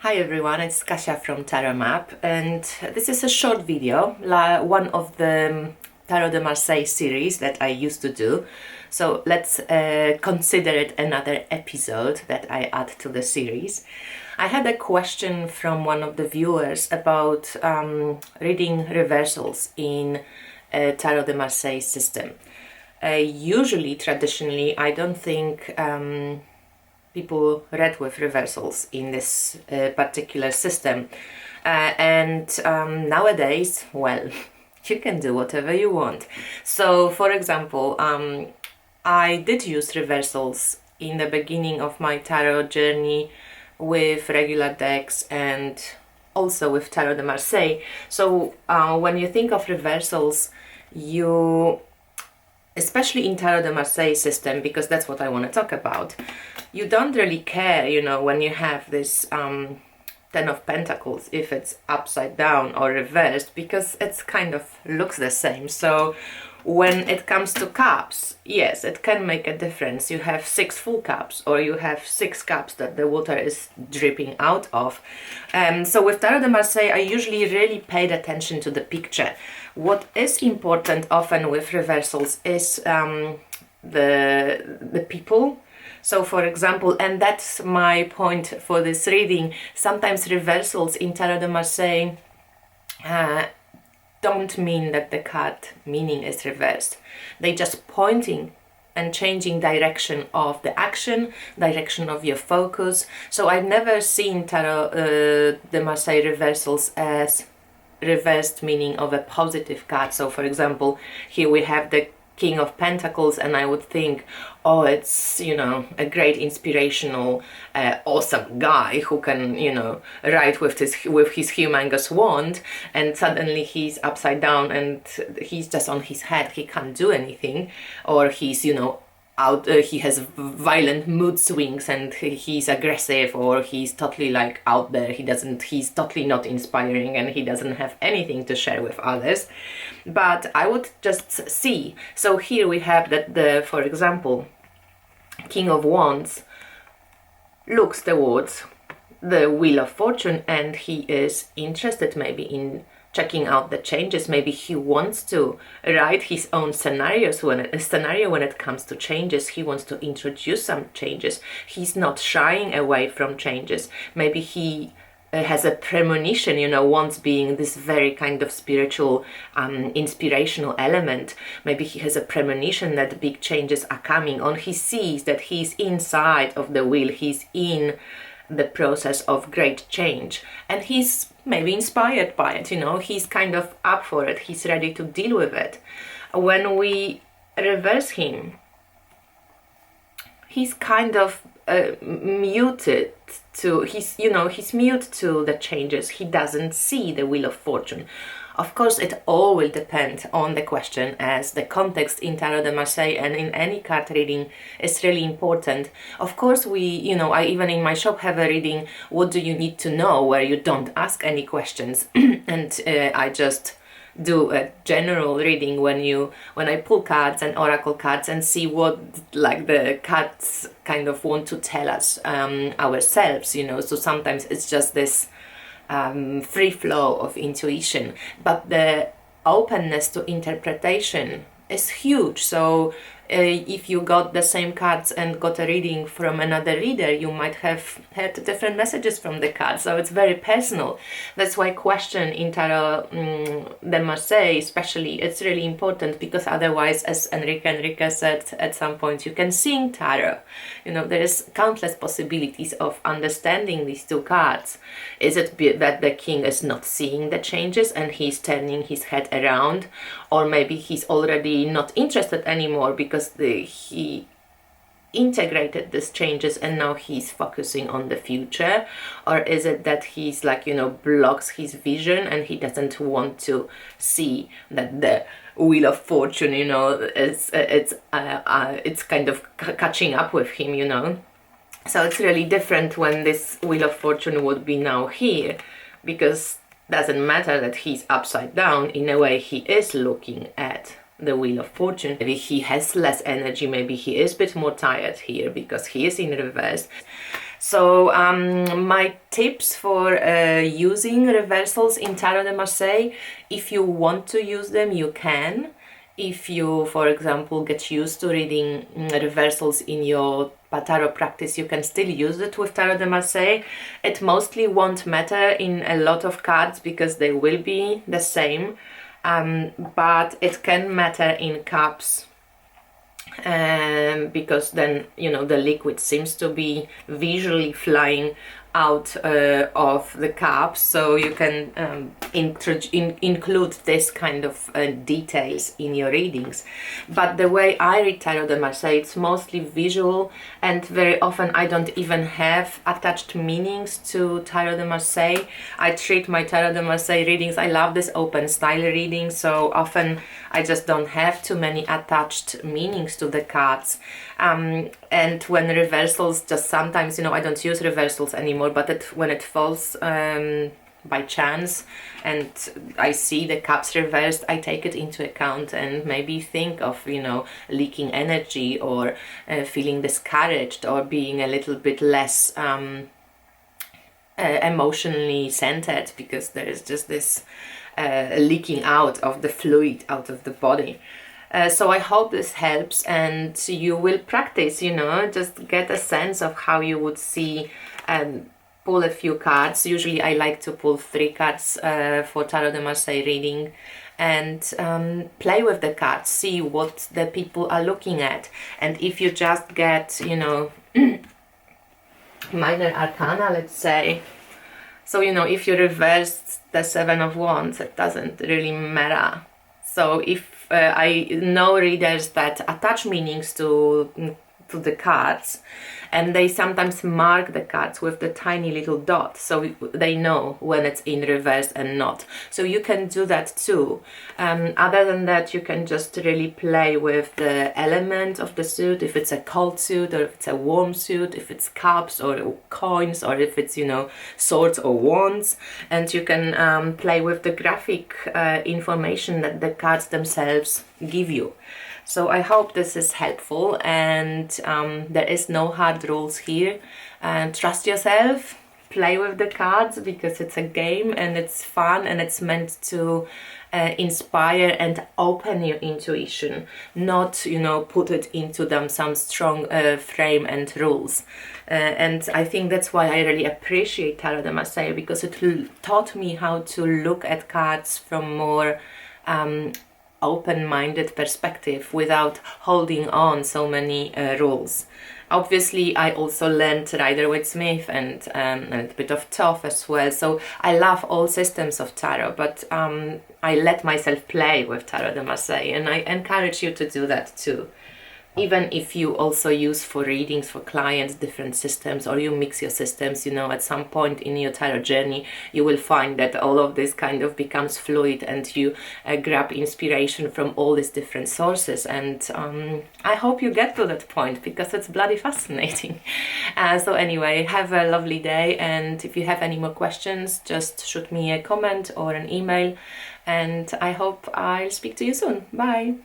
Hi everyone, it's Kasia from Tarot Map, and this is a short video, one of the Tarot de Marseille series that I used to do. So let's consider it another episode that I add to the series. I had a question from one of the viewers about reading reversals in Tarot de Marseille system. Usually, traditionally, I don't think people read with reversals in this particular system, and nowadays, well, you can do whatever you want. So for example, I did use reversals in the beginning of my tarot journey with regular decks and also with Tarot de Marseille. So when you think of reversals, especially in Tarot de Marseille system, because that's what I want to talk about, you don't really care, when you have this Ten of Pentacles, if it's upside down or reversed, because it's kind of looks the same. So when it comes to cups, yes, it can make a difference. You have 6 full cups, or you have 6 cups that the water is dripping out of. So with Tarot de Marseille, I usually really paid attention to the picture. What is important often with reversals is the people. So for example, and that's my point for this reading, sometimes reversals in Tarot de Marseille don't mean that the card meaning is reversed. They just pointing and changing direction of the action, direction of your focus. So I've never seen Tarot de Marseille reversals as reversed meaning of a positive card. So for example, here we have the King of Pentacles, and I would think, oh, it's, a great inspirational, awesome guy who can, write with his humongous wand, and suddenly he's upside down and he's just on his head, he can't do anything, or he's, out, he has violent mood swings and he's aggressive, or he's totally out there, he's totally not inspiring and he doesn't have anything to share with others. But I would just see, so here we have that for example, King of Wands looks towards the Wheel of Fortune, and he is interested maybe in checking out the changes. Maybe he wants to write his own scenarios when it comes to changes. He wants to introduce some changes. He's not shying away from changes. Maybe he has a premonition, Wands being this very kind of spiritual, inspirational element. Maybe he has a premonition that big changes are coming on. He sees that he's inside of the wheel. He's in the process of great change, and he's maybe inspired by it, he's kind of up for it, he's ready to deal with it. When we reverse him, he's kind of muted to, he's mute to the changes. He doesn't see the Wheel of Fortune. Of course, it all will depend on the question, as the context in Tarot de Marseille and in any card reading is really important. Of course, I even in my shop have a reading, what do you need to know, where you don't ask any questions. And I just do a general reading when I pull cards and oracle cards and see what the cards kind of want to tell us ourselves, so sometimes it's just this free flow of intuition, but the openness to interpretation is huge. So if you got the same cards and got a reading from another reader, you might have had different messages from the cards. So it's very personal. That's why question in Tarot de Marseille especially, it's really important, because otherwise, as Enrique said at some point, you can sing tarot. There is countless possibilities of understanding these two cards. Is it that the king is not seeing the changes and he's turning his head around, or maybe he's already not interested anymore because he integrated these changes and now he's focusing on the future? Or is it that he's blocks his vision and he doesn't want to see that the Wheel of Fortune, it's kind of catching up with him, So it's really different when this Wheel of Fortune would be now here, because it doesn't matter that he's upside down. In a way, he is looking at the Wheel of Fortune. Maybe he has less energy, maybe he is a bit more tired here because he is in reverse. So my tips for using reversals in Tarot de Marseille: if you want to use them, you can. If you, for example, get used to reading reversals in your tarot practice, you can still use it with Tarot de Marseille. It mostly won't matter in a lot of cards because they will be the same, but it can matter in cups, because then, you know, the liquid seems to be visually flying out of the cups, so you can include this kind of details in your readings. But the way I read Tarot de Marseille, it's mostly visual, and very often I don't even have attached meanings to Tarot de Marseille. I treat my Tarot de Marseille readings, I love this open style reading, so often I just don't have too many attached meanings to the cards. And when reversals, just sometimes, you know, I don't use reversals anymore, but when it falls by chance and I see the cups reversed, I take it into account and maybe think of, you know, leaking energy, or feeling discouraged, or being a little bit less emotionally centered, because there is just this leaking out of the fluid out of the body. So I hope this helps, and you will practice, you know, just get a sense of how you would see, pull a few cards. Usually I like to pull 3 cards for Tarot de Marseille reading, and play with the cards, see what the people are looking at. And if you just get, you know, minor arcana, let's say, so, you know, if you reverse the 7 of Wands, it doesn't really matter. So if I know readers that attach meanings to the cards, and they sometimes mark the cards with the tiny little dot, so they know when it's in reverse and not. So you can do that too. Other than that, you can just really play with the element of the suit, if it's a cold suit or if it's a warm suit, if it's cups or coins, or if it's, you know, swords or wands, and you can play with the graphic information that the cards themselves give you. So I hope this is helpful, and there is no hard rules here. Trust yourself, play with the cards, because it's a game and it's fun, and it's meant to inspire and open your intuition, not, you know, put it into some strong frame and rules. And I think that's why I really appreciate Tarot de Marseille, because it taught me how to look at cards from more open-minded perspective without holding on so many rules. Obviously, I also learned Rider-Waite-Smith and a bit of Thoth as well, so I love all systems of tarot, but I let myself play with Tarot de Marseille, and I encourage you to do that too. Even if you also use for readings for clients different systems, or you mix your systems, you know, at some point in your tarot journey, you will find that all of this kind of becomes fluid, and you grab inspiration from all these different sources. And I hope you get to that point, because it's bloody fascinating. So anyway, have a lovely day, and if you have any more questions, just shoot me a comment or an email, and I hope I'll speak to you soon. Bye!